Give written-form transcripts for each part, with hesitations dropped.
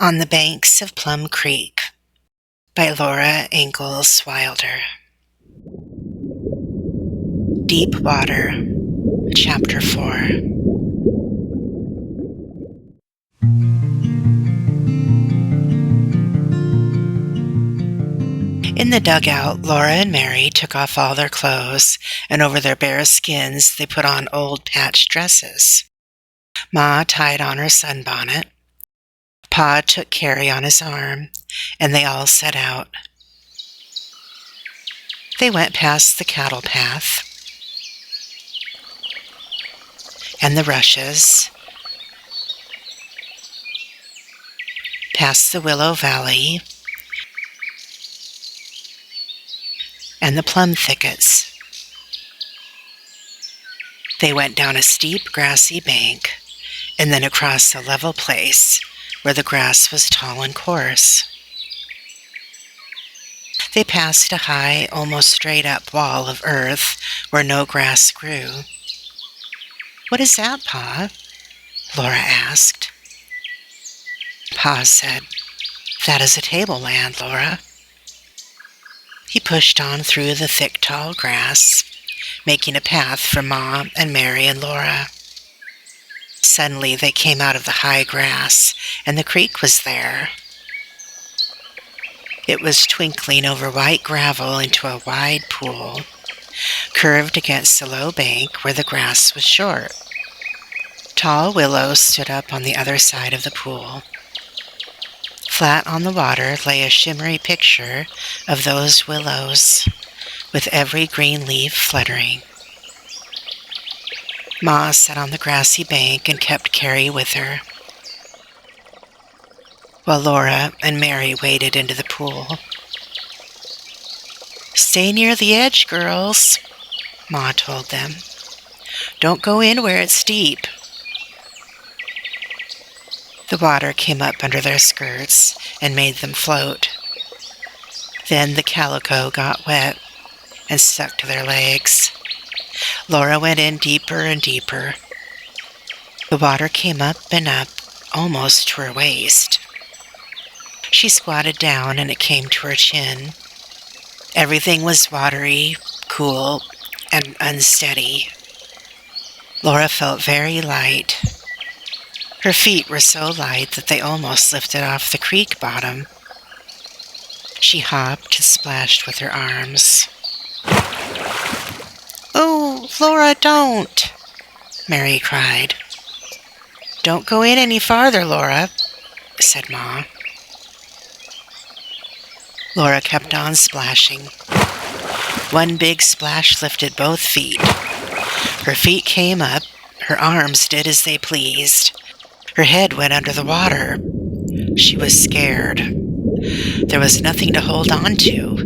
On the Banks of Plum Creek by Laura Ingalls Wilder. Deep Water, Chapter 4. In the dugout, Laura and Mary took off all their clothes, and over their bare skins they put on old patched dresses. Ma tied on her sunbonnet. Pa took Carrie on his arm, and they all set out. They went past the cattle path and the rushes, past the willow valley and the plum thickets. They went down a steep, grassy bank and then across a level place where the grass was tall and coarse. They passed a high, almost straight-up wall of earth where no grass grew. "What is that, Pa?" Laura asked. Pa said, "That is a tableland, Laura." He pushed on through the thick, tall grass, making a path for Ma and Mary and Laura. Suddenly they came out of the high grass, and the creek was there. It was twinkling over white gravel into a wide pool, curved against a low bank where the grass was short. Tall willows stood up on the other side of the pool. Flat on the water lay a shimmery picture of those willows, with every green leaf fluttering. Ma sat on the grassy bank and kept Carrie with her, while Laura and Mary waded into the pool. "Stay near the edge, girls," Ma told them. "Don't go in where it's deep." The water came up under their skirts and made them float. Then the calico got wet and stuck to their legs. Laura went in deeper and deeper. The water came up and up, almost to her waist. She squatted down and it came to her chin. Everything was watery, cool, and unsteady. Laura felt very light. Her feet were so light that they almost lifted off the creek bottom. She hopped and splashed with her arms. "Oh, Laura, don't!" Mary cried. "Don't go in any farther, Laura," said Ma. Laura kept on splashing. One big splash lifted both feet. Her feet came up, her arms did as they pleased. Her head went under the water. She was scared. There was nothing to hold on to,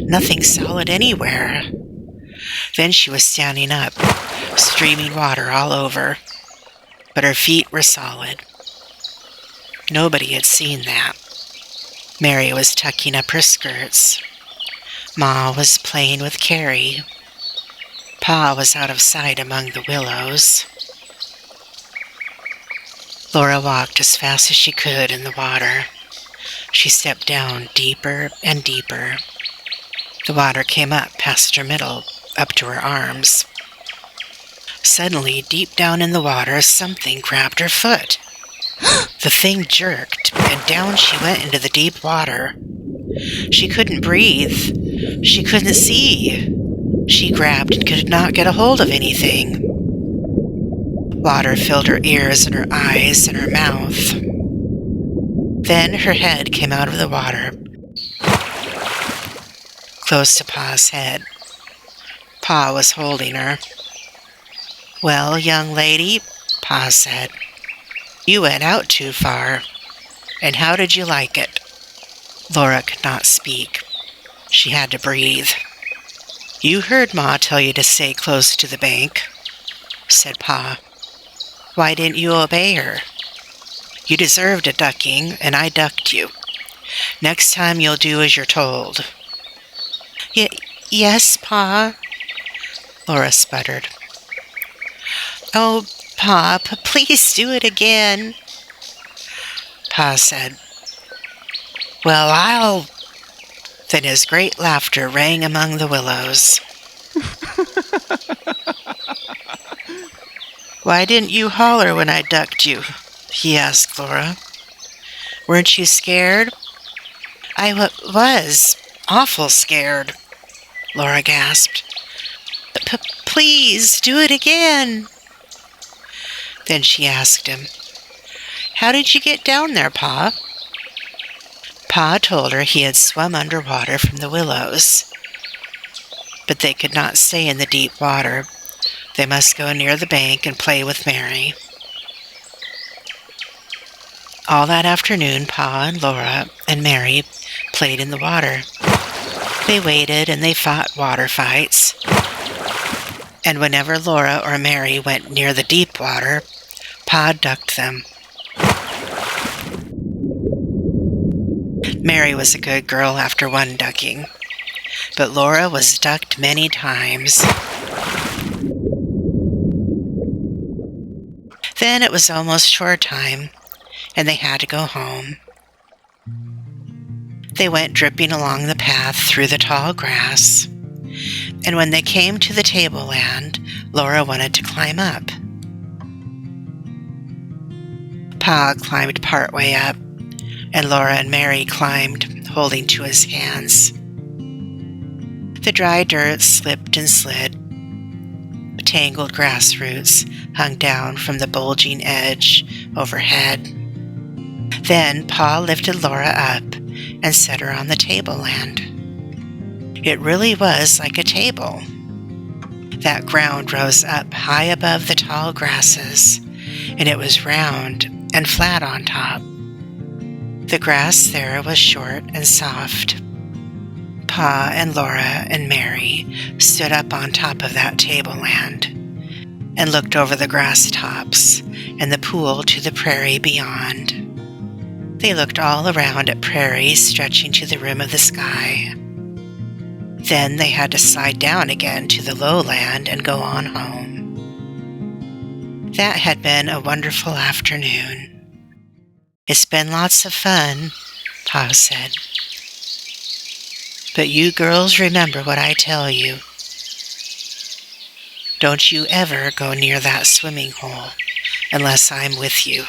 nothing solid anywhere. Then she was standing up, streaming water all over, but her feet were solid. Nobody had seen that. Mary was tucking up her skirts. Ma was playing with Carrie. Pa was out of sight among the willows. Laura walked as fast as she could in the water. She stepped down deeper and deeper. The water came up past her middle, up to her arms. Suddenly, deep down in the water, something grabbed her foot. The thing jerked, and down she went into the deep water. She couldn't breathe. She couldn't see. She grabbed and could not get a hold of anything. Water filled her ears and her eyes and her mouth. Then her head came out of the water, close to Pa's head. Pa was holding her. "Well, young lady," Pa said, "you went out too far. And how did you like it?" Laura could not speak. She had to breathe. "You heard Ma tell you to stay close to the bank," said Pa. "Why didn't you obey her? You deserved a ducking, and I ducked you. Next time you'll do as you're told." Yes, Pa," Laura sputtered. "Oh, Pa, please do it again." Pa said, Well, I'll... Then his great laughter rang among the willows. Why didn't you holler when I ducked you? He asked Laura. Weren't you scared? I was awful scared, Laura gasped. Please, do it again. Then she asked him, How did you get down there, Pa? Pa told her he had swum underwater from the willows. But they could not stay in the deep water. They must go near the bank and play with Mary. All that afternoon, Pa and Laura and Mary played in the water. They waded and they fought water fights. And whenever Laura or Mary went near the deep water, Pa ducked them. Mary was a good girl after one ducking, but Laura was ducked many times. Then it was almost chore time, and they had to go home. They went dripping along the path through the tall grass, and when they came to the tableland, Laura wanted to climb up. Pa climbed part way up, and Laura and Mary climbed, holding to his hands. The dry dirt slipped and slid. Tangled grass roots hung down from the bulging edge overhead. Then Pa lifted Laura up and set her on the tableland. It really was like a table. That ground rose up high above the tall grasses, and it was round and flat on top. The grass there was short and soft. Pa and Laura and Mary stood up on top of that tableland and looked over the grass tops and the pool to the prairie beyond. They looked all around at Prairie stretching to the rim of the sky. Then they had to slide down again to the lowland and go on home. That had been a wonderful afternoon. It's been lots of fun, Pa said. But you girls remember what I tell you. Don't you ever go near that swimming hole unless I'm with you.